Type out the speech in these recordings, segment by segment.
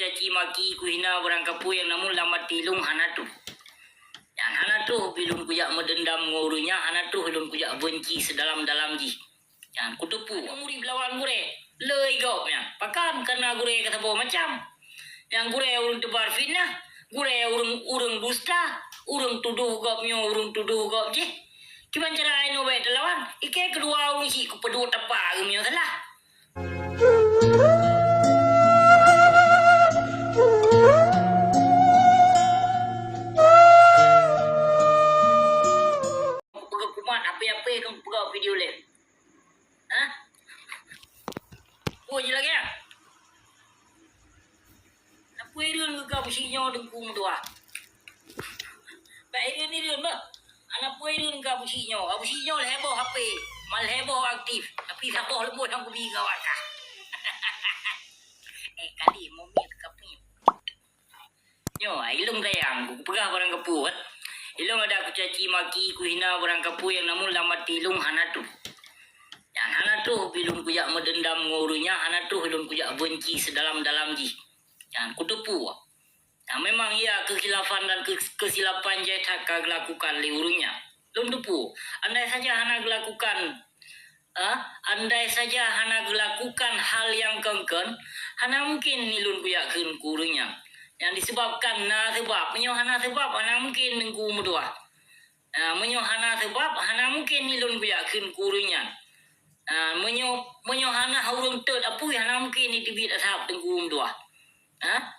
caci maki ku hina barang kapu yang namun lama tilung hanatu. Yang hanatu bilung kujak medendam ngurunya hanatu bilung kujak benci sedalam-dalam ji. Yang kutepu muri belawan gure lei gopnya. Pakan karena gure kata bawa macam. Yang gure urung tebar fitnah, gure urung dusta, urung tuduh gopnya, urung tuduh gop je. Cuman cara ino baik lawan, ike kedua urung si ku pedua tepak gemnya salah. Apa kamu pegawai video le? Hah? Oh je lagi ya? Apa yang kau bersihnya dengkung tua? Baik ini dia mbak. Anak apa yang kau bersihnya? Kau bersihnya heboh HP, mal heboh aktif. Tapi heboh lembut yang kubi kawan kah? Kali mau miat kapunya. Yo, ilung tayang, ku pegah barang kepuat. Ilung ada aku caci maki ku hina barang kapu yang namun lama tilung hanatu. Yang hanatu bilung kujak medendam ngurunya hanatu bilung kujak benci sedalam-dalam ji. Yang kutepu. Yang memang ia kekhilafan dan kesilapan jahit hak lakukan liurunya. Lum tepu. Andai saja hana lakukan hal yang kengken, hana mungkin nilun kuyakin kurunya. Yang disebabkan sebab menyohana sebab hana mungkin nengku mudua. Menyohana sebab hana mungkin nilun kuyakin kurunya. Menyohana haurung tet apu hana mungkin ditibit ashab nengku mudua.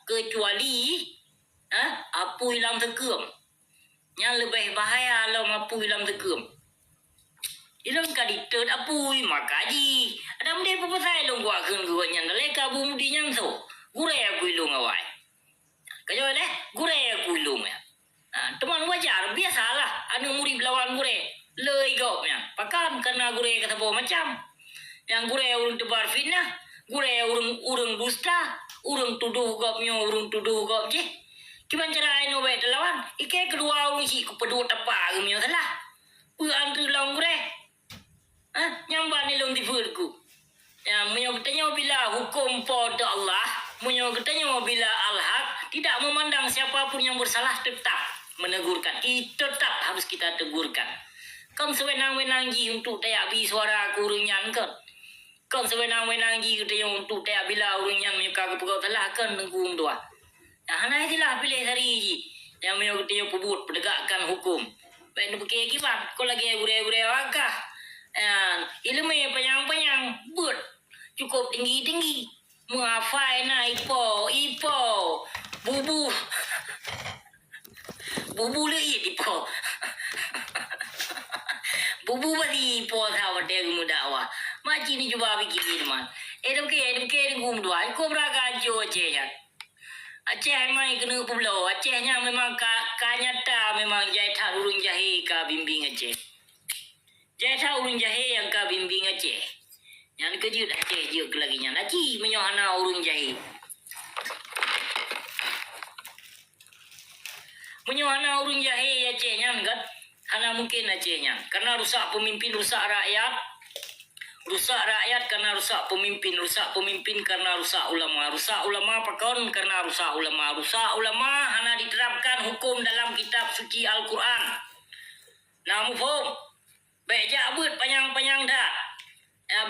Kecuali apu hilang tekem. Yang lebih bahaya kalau apu hilang tekem. Ilang kadi tet apu makaji. Ada mende papasai long gua keun gua nyan leka bumdi nyan so. Gure aku ilung awai. Kajo deh, gure aku ilung ya. Teman wajar biasalah anu muri belawan gure. Lei gopnya. Pakan karena gure kata bawa macam. Yang gure urung tebar fitnah, gure urung dusta, urung tuduh gopnya, urung tuduh gop je. Cuman cara ino baik lawan, ike kedua urung si ku pedua tepak gemnya salah. Pu antri lawan gure. Nyamban ilung tifurku. Ya, menyokatanya bila hukum pada Allah, menyokatanya bila al-haq, tidak memandang siapapun yang bersalah tetap menegurkan. Tetap harus kita tegurkan. Kan sewenang-wenang ji untuk tayak bi suara kurunyan kan. Kan sewenang-wenang ji kita untuk tayak bila urunyan menyuka kepegau telah kan nenggung doa. Nah, hana itilah pilih hari ji. Yang menyokatanya pebut pendegakkan hukum. Baik nak pakai kiban, kau lagi gure-gure wakah. Ilmu panjang-panjang but cukup tinggi-tinggi muafai na ipo bubu le ipo bubu bali ipo thawa de mudawa maci ni coba bikin man edem ke ngum dua ko braga jo je ya Aceh mai kena pulau Acehnya memang kanyata memang jahit urung jahe ka bimbing Aceh. Jahit urung jahe yang ka bimbing Aceh. Yang kejut Aceh je kelaginya. Naci menyohana urung jahe. Menyohana urung jahe Acehnya kan. Hana mungkin Acehnya. Karena rusak pemimpin, rusak rakyat. Rusak rakyat karena rusak pemimpin karena rusak ulama. Rusak ulama pakon karena rusak ulama. Rusak ulama hana diterapkan hukum dalam kitab suci Al-Quran. Namun baik jabut panjang-panjang dah.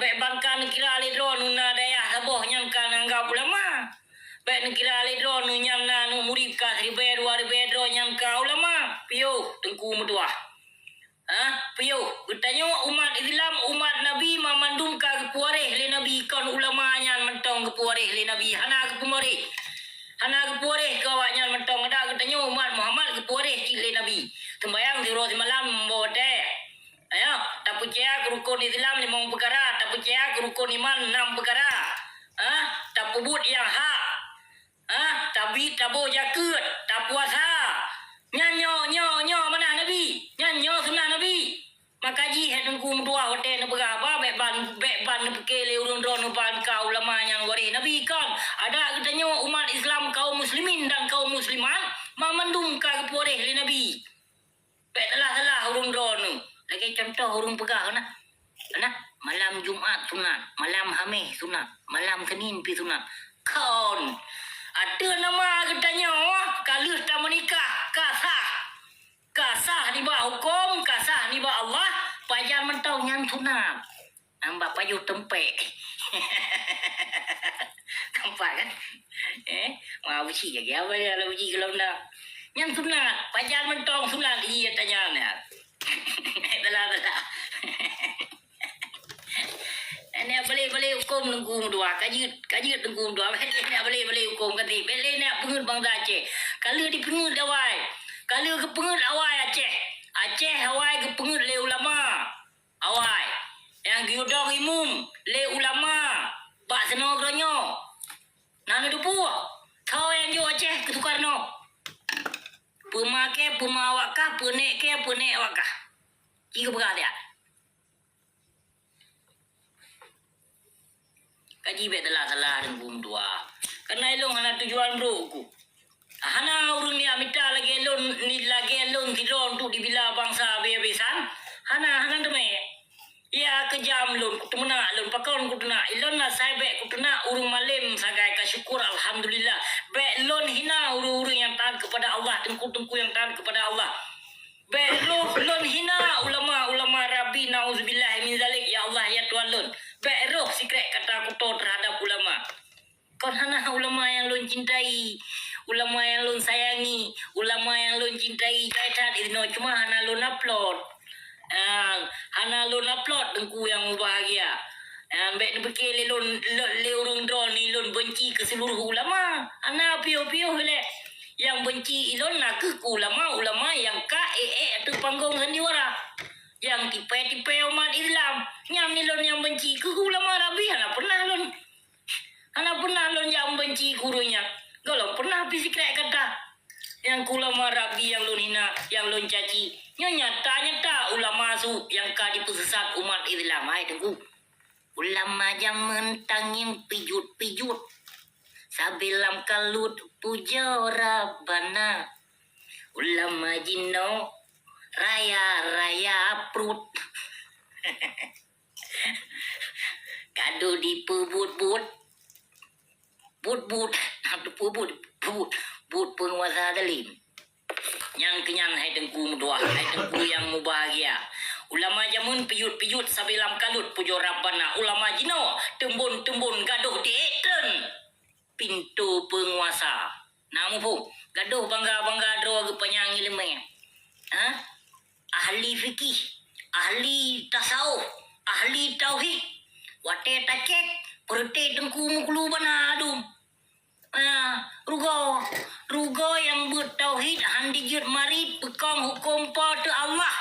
Baik bangkan kira lidron nuna dayah saboh nyangka nanggap ulama. Baik kira lidron nyangna nu murika 1,000 2,000 nyangka ulama. Piyo tengku mutuah. Piyo bertanya umat Islam umat Nabi memandung ka kepuareh le Nabi kan ulama nyan mentong kepuareh le Nabi hana kepuareh kawaknya mentong ada bertanya umat Muhammad kepuareh le Nabi sembayang di roh malam bode ayo tak percaya rukun Islam 5 perkara tak percaya rukun iman 6 perkara tak pebut yang hak tabi tabo jaket tak puasa nyo mana Nabi nyo sunnah Nabi makaji hedengku mdua hotel na berapa ban pekele urun drone ban ka ulama yang waris Nabi kan ada katanya umat Islam kaum muslimin dan kaum muslimat memandung ka kepuareh li Nabi baik salah urun drone lagi contoh urun pegah na malam Jumat sunat malam Khamis sunat malam Senin pi sunat kon ada ada nama katanya kalau tak menikah kasah di bawah hukum, kasah di bawah Allah, pajan mentau nyang sunat. Ambak payu tempek. Nampak kan? Mau uji ya, apa ya uji kalau nak. Nyang sunat, pajan mentong sunat iya tanya nak. Telah. Ini boleh hukum nunggu dua, kaji nunggu dua. Ini boleh hukum kati. Boleh nak pengut bangsa Aceh. Kalau di pengut awai. Kalau ke pengut awai Aceh. Aceh awai ke pengut le ulama. Awai. Yang giudong imum le ulama. Bak seno gronyo. Nana dupu. Kau yang jo Aceh ketukar no. Pemake pemawak kah, penek awak kah. Jika berkah dia. Kaji bet telah dengan dua. Karena elong hana tujuan bro ku. Hana urun ni amita lagi elong tidon tu dibila bangsa bebesan. Hana deme. Ya kejam lon kutumna lon pakon kutuna. Ilon na sai be kutuna urung malim sagai ka syukur alhamdulillah. Be lon hina urung yang taat kepada Allah, tengku yang taat kepada Allah. Be lon hina ulama rabi nauzubillah min zalik ya Allah ya Tuhan lon. Roh secret kata kuto terhadap ulama. Kon hana ulama yang lon cintai, ulama yang lon sayangi, ulama yang lon cintai. Kaitan itu cuma hana lon upload. Hana lon upload dengku yang bahagia. Ambek bekele lon le urung drone ni lon benci ke seluruh ulama. Hana pio-pio le. Yang benci ilon nak ke ulama yang atau panggung sandiwara. Yang tipe-tipe umat Islam. Yang nilon yang benci ke ulama Rabi. Hana pernah lon yang benci gurunya. Kalau pernah fisiknya kata. Yang ulama Rabi yang lon hina, yang lon caci. Nyata ulama su yang kadi pesesat umat Islam. Hai tunggu. Ulama yang mentang yang pijut-pijut. Sabilam kalut puja Rabbana. Ulama jino raya prut. Kado di pebut-but. But. But penguasa dalim. Yang kenyang hai tengku mudua. Hai tengku yang mubahagia. Ulama jamun pijut-pijut sabilam kalut puja Rabbana. Ulama jino tembun gaduh di etren. Pintu penguasa. Namu pun gaduh bangga dro ke penyang ilmu. Ahli fikih, ahli tasawuf, ahli tauhid. Wate tacek, perte dengku muklu banadum. Rugo yang bertauhid handijut marit pekong hukum pada Allah.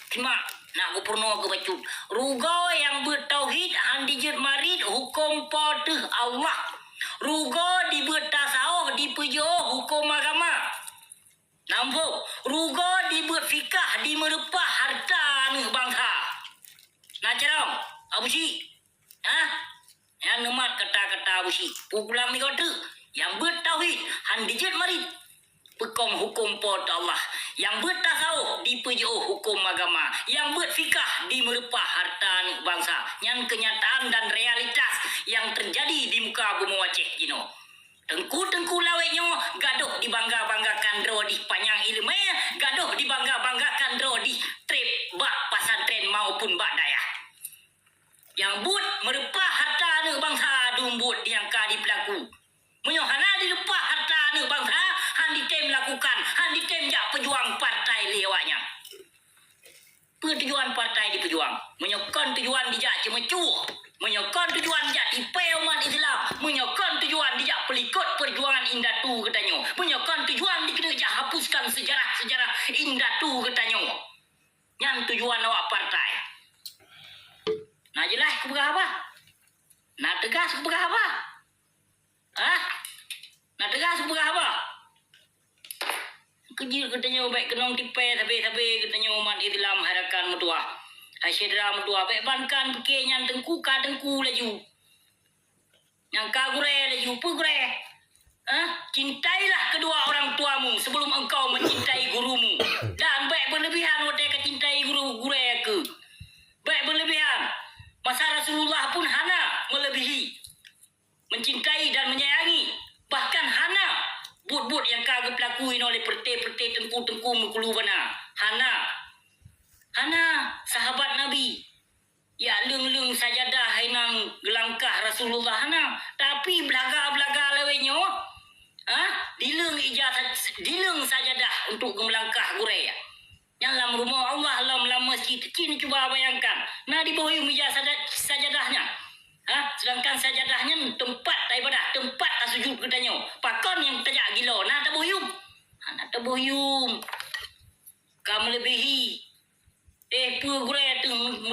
Cuma nak aku pernah ke bacut. Rugo yang bertauhid handijut marit hukum pada Allah. Rugo di bertasawuf di pujo hukum agama. Nampak? Rugo di berfikah di merepah harta ni bangsa. Nak cerong? Abu si? Yang nemat kata-kata Abu si. Pukulang ni kata. Yang bertauhid handijut marit pekong hukum pada Allah. Yang bertasawuf di pujo hukum agama. Yang berfikah di merepah harta ni bangsa. Yang kenyataan dan realitas yang terjadi di muka bumi Aceh Gino. Tengku lawetnya gaduh dibangga-banggakan dro di panjang ilmu, gaduh dibangga-banggakan dro di trip bak pasantren maupun bak daya. Yang but merepah harta ni bangsa dumbut yang kadi pelaku. Menyohana direpah harta ni bangsa handi tem lakukan, handi tem jak pejuang partai lewanya. Tujuan partai dipejuang, menyokong tujuan dijak cemecuh, menyokong tujuan dijak tipe umat Islam, menyokong tujuan dijak pelikut perjuangan Indatu katanya, menyokong tujuan dikena jak hapuskan sejarah Indatu katanya. Yang tujuan awak partai. Nah jelas keberapa apa? Nak tegas keberapa apa? Nak tegas keberapa apa? Kejir katanya baik kenong tipe sabe katanya umat Islam harakan mutua. Asyidra mutua baik bankan peke yang tengku laju. Yang kagure laju pugure. Cintailah kedua orang tuamu sebelum engkau mencintai gurumu. Dan baik berlebihan waktu cintai guru ke. Baik berlebihan. Masa Rasulullah pun hana melebihi. Mencintai dan menyayangi. Bahkan hana aku ino le perte-perte tengku-tengku mekulu bana. Hana sahabat Nabi. Ya leng-leng sajadah hainang gelangkah Rasulullah hana. Tapi belaga-belaga lewenyo. Dileng sajadah untuk melangkah gurai. Yang dalam rumah Allah, dalam masjid. Kini cuba bayangkan. Nah di bawah meja sajadahnya. Sedangkan sajadahnya tempat ibadah, tempat sujud katanya. Pakon yang tajak gila. Nah taboyum. Nak taboyum. Kamu lebihi. Gurai tu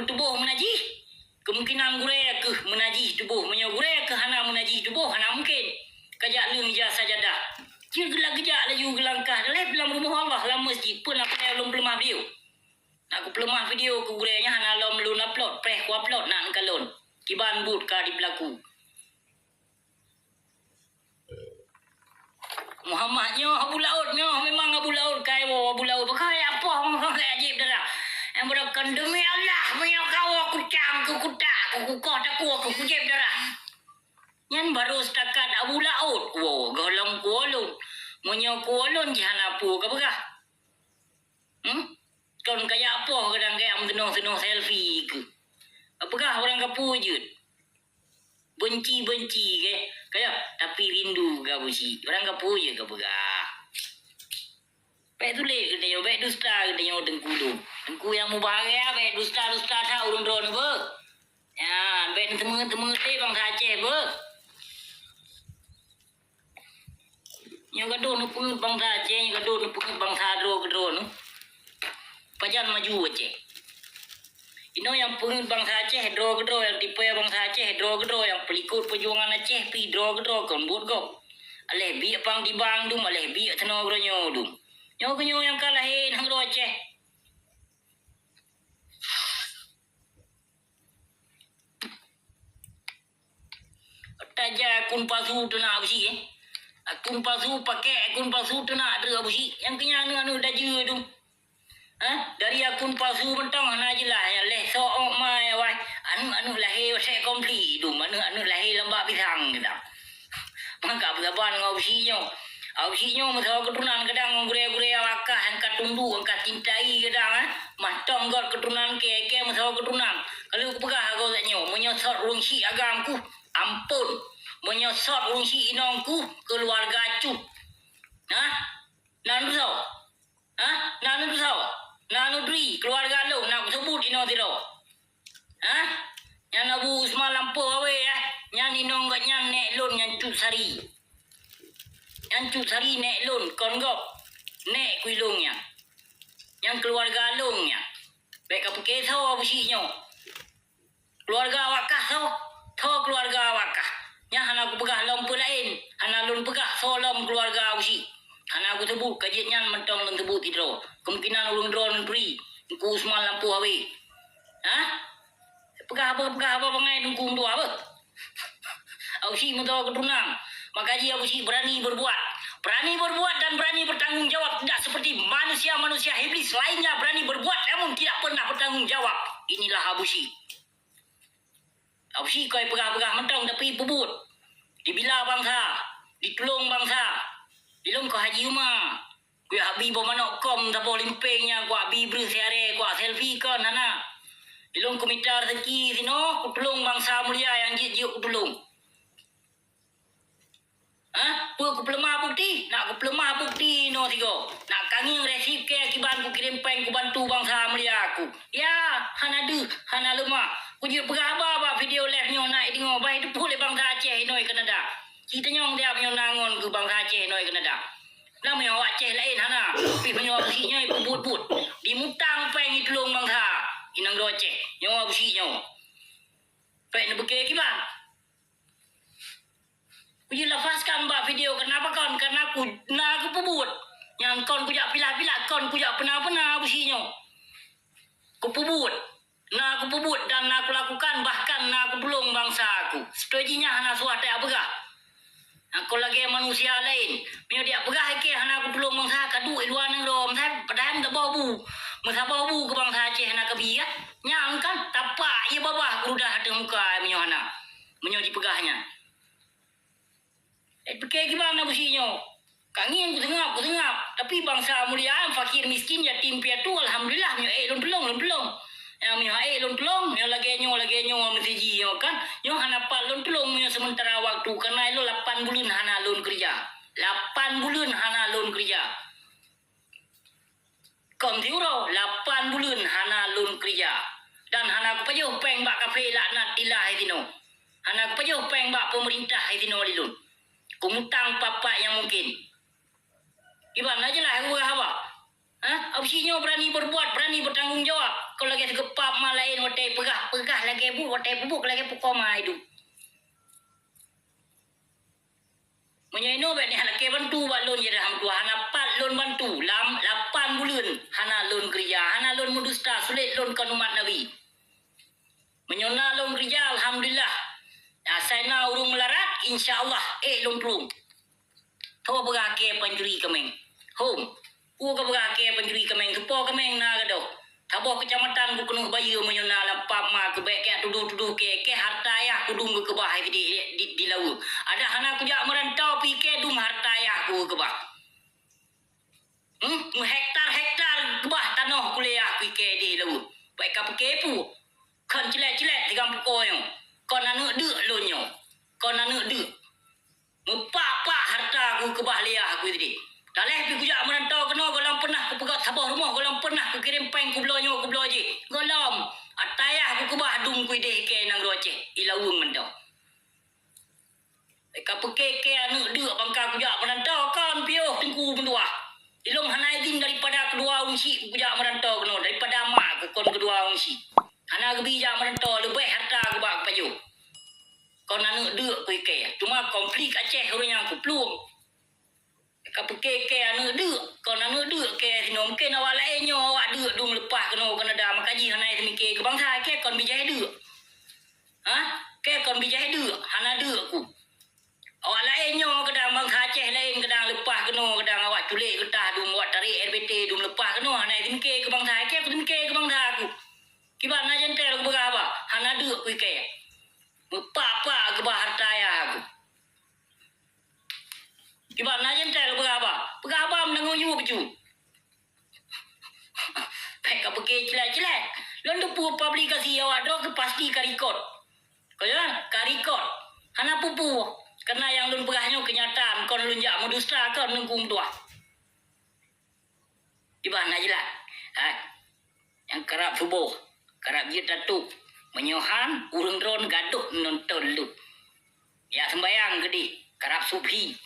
tubuh menajih. Kemungkinan gurai ke menajih tubuh. Gurai ke hana menajih tubuh. Hana mungkin. Kajak lu meja sajadah. Dia gelak-gejak laju gelangkah. Dalam rumah Allah, dalam masjid pun aku belum pelemah video. Aku pelemah video ke gurainya. Hana lom lu upload. Preh ku upload nak kalon. Kiban but ka di pelaku. Muhammadnya Abu Lautnya memang Abu Laut kaya Abu Laut pakai apa pakai ajib dah. Yang berakan demi Allah punya kau aku cang aku kutak aku kau tak aku kujib dah. Yang baru setakat Abu Laut. Wow, golong kuolun. Munyo kuolun jahan apa ke bekah? Kon kaya apa kadang kaya mengenong selfie ke? Apakah orang kapujud? Benci ke? Kaya tapi rindu ke busi. Orang kapujud ke begah. Baik tulis katanya, baik dusta katanya dengku tu. Dengku yang mubahagia, baik dusta tahu urun-urun apa. Ya, baik temu-temu bangsa Aceh apa. Yang gaduh nu pengut bangsa Aceh, yang gaduh nu pengut bangsa Dro nu. Pajan maju Aceh. Ino yang pengut bangsa Aceh, Dro yang tipe bangsa Aceh, Dro yang pelikut perjuangan Aceh, pi Dro kon buat go. Aleh biak pang di bang dum, aleh biak tenor gronyo dum. Nyo yang kalahin hang Dro Aceh. Taja akun palsu tu nak besi akun palsu pakai akun palsu tu nak ada besi yang kenyang anu daju tu. Dari akun palsu mentang hana jelah ya leh sok mai wai anu lahir saya komplit tu anu lahir lembak pisang kita. Maka bersabar ngau besinya. Besinya masa keturunan kadang gure-gure wakah angkat tunduk angkat cintai kadang matang god keturunan ke masa keturunan. Kalau aku pegah aku tanya menyosot rungsi agamku ampun menyosot rungsi inongku keluarga cu. Nanu tau? Nanu tau? Nanu dri keluarga lo nak sebut ino tiro. Yang Abu Usman lampu awe yang inong gak yang nek lon yang cu sari. Yang cu sari nek lon kon gop. Nek kuilungnya. Yang keluarga longnya. Baik apa kesau apa sinya. Keluarga wakah tau keluarga wakah. Yang hana aku pegah lom lain. Hana lon pegah solom keluarga usi. Hana aku sebut kajian mentong dan sebut itu. Kemungkinan ulung drone beri. Ku Usman lampu awe. Pegah apa pengai dukung tu apa? Usi mentau keturunan. Makaji usi berani berbuat. Berani berbuat dan berani bertanggung jawab. Tidak seperti manusia-manusia iblis lainnya berani berbuat namun tidak pernah bertanggung jawab. Inilah Abusi. Abusi kau pegah-pegah mentong tapi pebut. Dibila bangsa. Ditolong bangsa. Dilong kau haji umah. Kau habis bermanok kom tak boleh limpingnya. Kau habis bersiare. Kau selfie kan nana. Dilong kau minta rezeki sino. Kau tolong bangsa mulia yang jijik kau tolong. Aku pelemah bukti. Nak aku pelemah bukti no tigo. Nak kanging resip ke akibat aku kirim peng ku bantu bangsa mulia aku. Ya, hana lemah. Ku je pegah apa video live nyo naik dengo baik tu boleh bangsa Aceh noi Kanada. Kita nyong dia punya nangon ke bangsa Aceh noi Kanada. Nama yang Aceh lain hana. Pi punya besinya ibu but. Dimutang peng itulung bangsa. Inang do Aceh. Nyo besinya. Pek ne beke kiban. Aku lepaskan mbak video. Kenapa kon? Karena aku pebut. Yang kon kujak pilah-pilah. Kon kujak pernah-pernah besinya. Aku pebut. Aku pebut dan aku lakukan. Bahkan aku tolong bangsa aku. Setujinya hana suatu apakah? Aku lagi manusia lain. Mio dia pegah ke hana aku tolong bangsa kadu luar negara. Padahal tak bawa masa bawa ke bangsa Aceh hana kebi ya. Nyang kan tapak ya babah kurudah ada muka mio hana. Mio dipegahnya. Pakai gimana besinya? Kangin ku tengap. Tapi bangsa mulia, fakir miskin, yatim piatu, alhamdulillah nyo lon pelong. Yang mi lon pelong, nyo lagi nyo mesiji kan. Nyo hanapat lon pelong nyo sementara waktu karena lo 8 bulan hana lon kerja. 8 bulan hana lon kerja. Kom tiuro 8 bulan hana lon kerja. Dan hana ku pajuh peng bak kafe laknat ilah itino. Hana ku pajuh peng bak pemerintah itino lilun. Kumutang papa yang mungkin. Iban aja lah aku apa? Absinya berani berbuat, berani bertanggung jawab. Kalau lagi segepap malain hotel pegah lagi hotel bubuk lagi pukoma itu. Menyaino bet ni laki bantu buat loan je dah tua hana pat loan bantu 8 bulan hana loan kerja, hana loan mudusta sulit loan kan umat Nabi. Menyona loan kerja alhamdulillah. Saya nak urung melarat insya-Allah loan perung. Tho berake penjuri kemeng. Home. Ka berake penjuri kemeng kepo kemeng na gado. Tabo kecamatan ku kena bayu menyona lampap ma ke baik ke tuduh ke harta ayah ku dung ke bah di laut. Ada hana ku jak merantau pi ke dung harta ayah ku ke bah. Hektar ke bah tanah kuliah pi ke di laut. Baik ka ke pu. Kan cilet 30 koyo. Kon anu deuk lonyo. Kon anu deuk. Mupak harta ku ke bah liah aku tadi. Daleh pi kujak merantau kena golam pernah ku pegat sabah rumah golam pernah ku kirim peng ku blonyo ku bloje. Golam atayah ku kebah dung ku deh ke nang roce ilawung mentau. Ka peke anu deuk bangka kujak merantau kan piuh tengku mendua. Ilung hana izin daripada kedua ungsi kujak merantau kena daripada mak ku kon kedua ungsi. Hana gebijak merantau lebih harta ku bak paju. Kon anu deuk ku ke. Cuma konflik Aceh urang ku pluang. Kapeke anu deuk kon anu deuk ke sino mungkin awak lain nyo awak deuk dung lepas kena Kanada makaji hanai semike ke bangsa ke kon bijai deuk ke kon bijai deuk hana deuk ku awak lain nyo kadang bangsa Aceh lain kadang lepas kena kadang awak culik getah dung awak tarik RBT dung lepas kena hanai semike ke bangsa ke ku semike ke bangsa aku kiban na jentel ku berapa hana deuk ku ke apa ke bah harta ya aku Kiban na jentel berapa menanguyu baju. Baik ka pakai cilat. Lalu pu publikasi awak dok pasti karikot. Kau kan karikot. Hana pupu. Karena yang lun perahnya kenyataan kon lun jak mudusta kon nunggung tua. Kiban na jelat. Yang kerap subuh, kerap dia tatuk. Menyohan urang dron gaduh nonton lu. Ya sembayang gede, kerap subhi.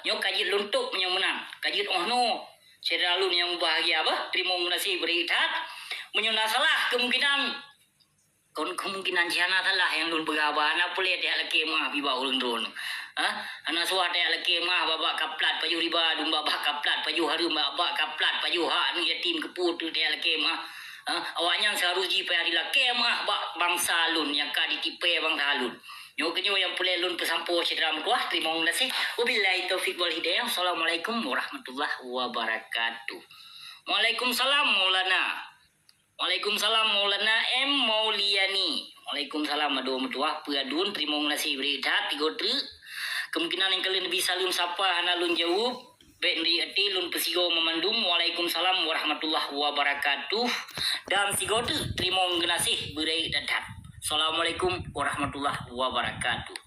Nyok kajit luntuk yang menang. Kajit no. Selalu yang bahagia terima kasih berikat. Menyona salah kemungkinan. Kemungkinan jana salah yang lun berapa. Anak boleh dia laki mah biba urang drone. Anak suah dia laki mah babak kaplat paju riba. Dumba babak kaplat paju harum babak kaplat paju hak ni yatim keput dia laki mah. Awaknya seharusnya payah dilaki mah bangsa lun yang ka ditipe bangsa lun. Nyo yang boleh lun pesampo cedera kuah terima kasih. Wabillahi taufik wal hidayah. Assalamualaikum warahmatullahi wabarakatuh. Waalaikumsalam Maulana. Waalaikumsalam Maulana M Mauliani. Waalaikumsalam adu mutuah peadun terima kasih beridat tiga tre. Kemungkinan yang kalian bisa lun sapa hana lun jawab. Baik di ati lun pesigo memandum. Waalaikumsalam warahmatullahi wabarakatuh. Dan tiga tre terima kasih beridat. Assalamualaikum warahmatullahi wabarakatuh.